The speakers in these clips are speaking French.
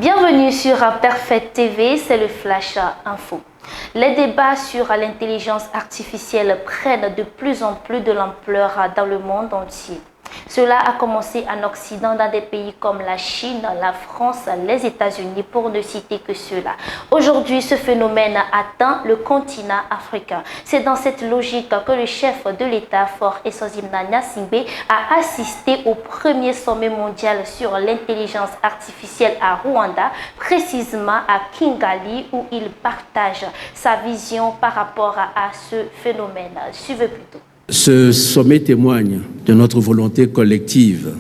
Bienvenue sur Perfect TV, c'est le Flash Info. Les débats sur l'intelligence artificielle prennent de plus en plus de l'ampleur dans le monde entier. Cela a commencé en Occident dans des pays comme la Chine, la France, les États-Unis, pour ne citer que cela. Aujourd'hui, ce phénomène atteint le continent africain. C'est dans cette logique que le chef de l'État, Faure Essouzimna Gnassingbé, a assisté au premier sommet mondial sur l'intelligence artificielle à Rwanda, précisément à Kigali, où il partage sa vision par rapport à ce phénomène. Suivez plutôt. Ce sommet témoigne de notre volonté collective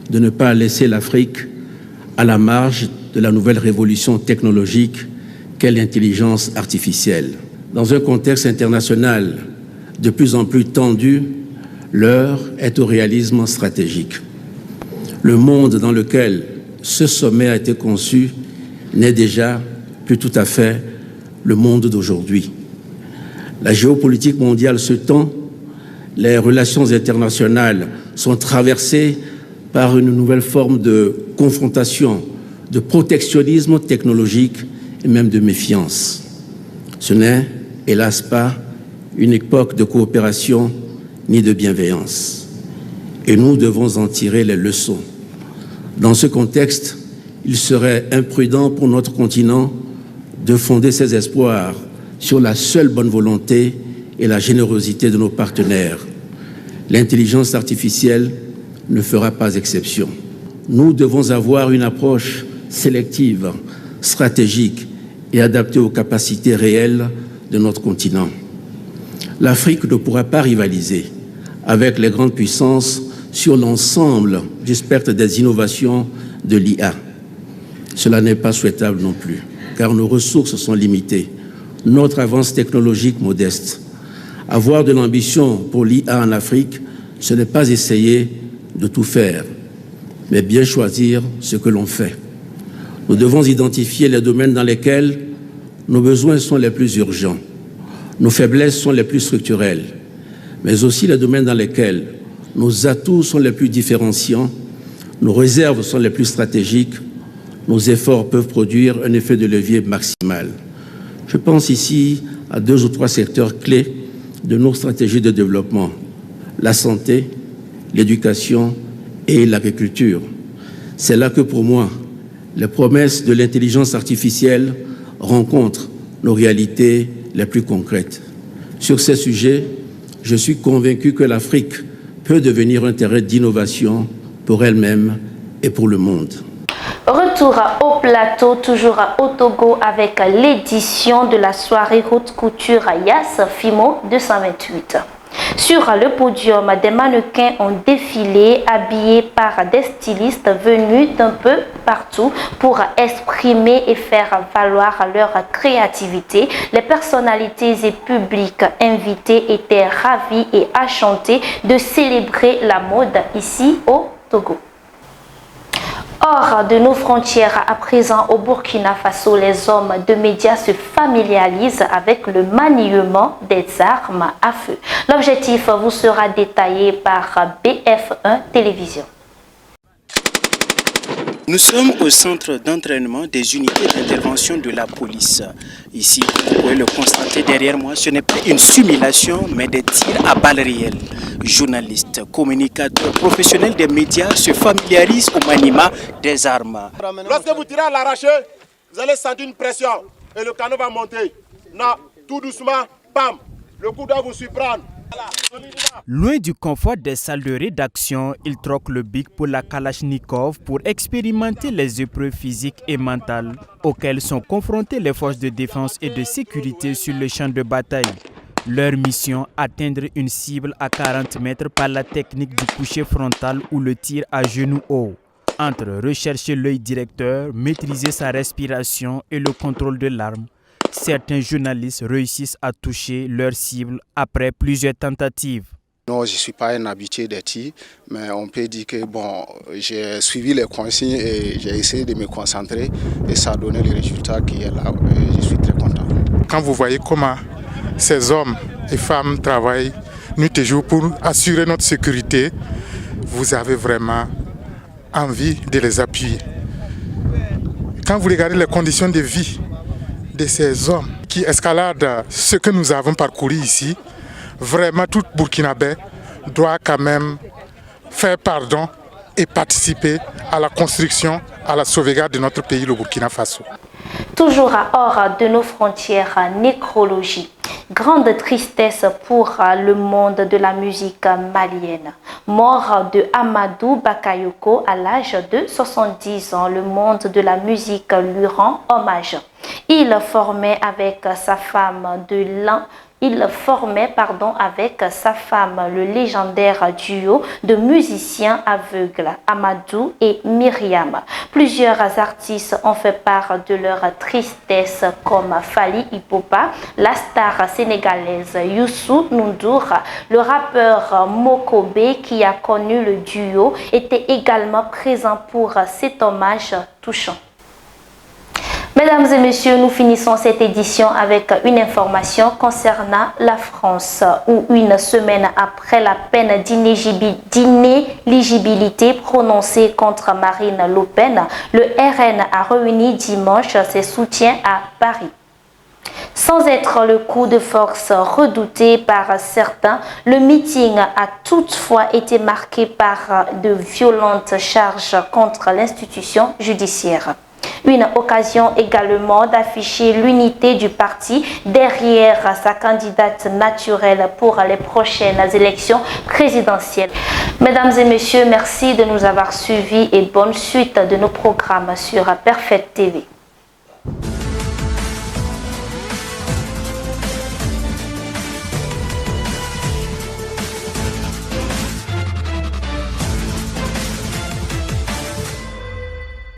de ne pas laisser l'Afrique à la marge de la nouvelle révolution technologique qu'est l'intelligence artificielle. Dans un contexte international de plus en plus tendu, l'heure est au réalisme stratégique. Le monde dans lequel ce sommet a été conçu n'est déjà plus tout à fait le monde d'aujourd'hui. La géopolitique mondiale se tend. Les relations internationales sont traversées par une nouvelle forme de confrontation, de protectionnisme technologique et même de méfiance. Ce n'est, hélas, pas une époque de coopération ni de bienveillance. Et nous devons en tirer les leçons. Dans ce contexte, il serait imprudent pour notre continent de fonder ses espoirs sur la seule bonne volonté et la générosité de nos partenaires. L'intelligence artificielle ne fera pas exception. Nous devons avoir une approche sélective, stratégique et adaptée aux capacités réelles de notre continent. L'Afrique ne pourra pas rivaliser avec les grandes puissances sur l'ensemble du spectre des innovations de l'IA. Cela n'est pas souhaitable non plus, car nos ressources sont limitées, notre avance technologique modeste. Avoir de l'ambition pour l'IA en Afrique, ce n'est pas essayer de tout faire, mais bien choisir ce que l'on fait. Nous devons identifier les domaines dans lesquels nos besoins sont les plus urgents, nos faiblesses sont les plus structurelles, mais aussi les domaines dans lesquels nos atouts sont les plus différenciants, nos réserves sont les plus stratégiques, nos efforts peuvent produire un effet de levier maximal. Je pense ici à 2 ou 3 secteurs clés de nos stratégies de développement, la santé, l'éducation et l'agriculture. C'est là que pour moi, les promesses de l'intelligence artificielle rencontrent nos réalités les plus concrètes. Sur ces sujets, je suis convaincu que l'Afrique peut devenir un terrain d'innovation pour elle-même et pour le monde. Retour au plateau, toujours au Togo, avec l'édition de la soirée haute couture Yas Fimo 228. Sur le podium, des mannequins ont défilé habillés par des stylistes venus d'un peu partout pour exprimer et faire valoir leur créativité. Les personnalités et publics invités étaient ravis et enchantés de célébrer la mode ici au Togo. Hors de nos frontières, à présent au Burkina Faso, les hommes de médias se familiarisent avec le maniement des armes à feu. L'objectif vous sera détaillé par BF1 Télévision. Nous sommes au centre d'entraînement des unités d'intervention de la police. Ici, vous pouvez le constater derrière moi, ce n'est pas une simulation, mais des tirs à balles réelles. Journalistes, communicateurs, professionnels des médias se familiarisent au maniement des armes. Lorsque vous tirez à l'arraché, vous allez sentir une pression et le canon va monter. Non, tout doucement, bam, le coup doit vous surprendre. Loin du confort des salles de rédaction, il troque le bic pour la Kalachnikov pour expérimenter les épreuves physiques et mentales auxquelles sont confrontées les forces de défense et de sécurité sur le champ de bataille. Leur mission, atteindre une cible à 40 mètres par la technique du coucher frontal ou le tir à genoux haut. Entre rechercher l'œil directeur, maîtriser sa respiration et le contrôle de l'arme, certains journalistes réussissent à toucher leur cible après plusieurs tentatives. Non, je ne suis pas un habitué des tirs, mais on peut dire que j'ai suivi les consignes et j'ai essayé de me concentrer et ça a donné le résultat qui est là. Et je suis très content. Quand vous voyez comment ces hommes et femmes travaillent nuit et jour pour assurer notre sécurité, vous avez vraiment envie de les appuyer. Quand vous regardez les conditions de vie de ces hommes qui escaladent ce que nous avons parcouru ici, vraiment tout Burkinabé doit quand même faire pardon et participer à la construction, à la sauvegarde de notre pays, le Burkina Faso. Toujours à hors de nos frontières, nécrologie. Grande tristesse pour le monde de la musique malienne. Mort de Amadou Bakayoko à l'âge de 70 ans, le monde de la musique lui rend hommage. Il formait avec sa femme avec sa femme le légendaire duo de musiciens aveugles, Amadou et Myriam. Plusieurs artistes ont fait part de leur tristesse comme Fally Ipupa, la star sénégalaise Youssou N'Dour, le rappeur Mokobe qui a connu le duo était également présent pour cet hommage touchant. Mesdames et messieurs, nous finissons cette édition avec une information concernant la France, où une semaine après la peine d'inéligibilité prononcée contre Marine Le Pen, le RN a réuni dimanche ses soutiens à Paris. Sans être le coup de force redouté par certains, le meeting a toutefois été marqué par de violentes charges contre l'institution judiciaire. Une occasion également d'afficher l'unité du parti derrière sa candidate naturelle pour les prochaines élections présidentielles. Mesdames et messieurs, merci de nous avoir suivis et bonne suite de nos programmes sur Perfect TV.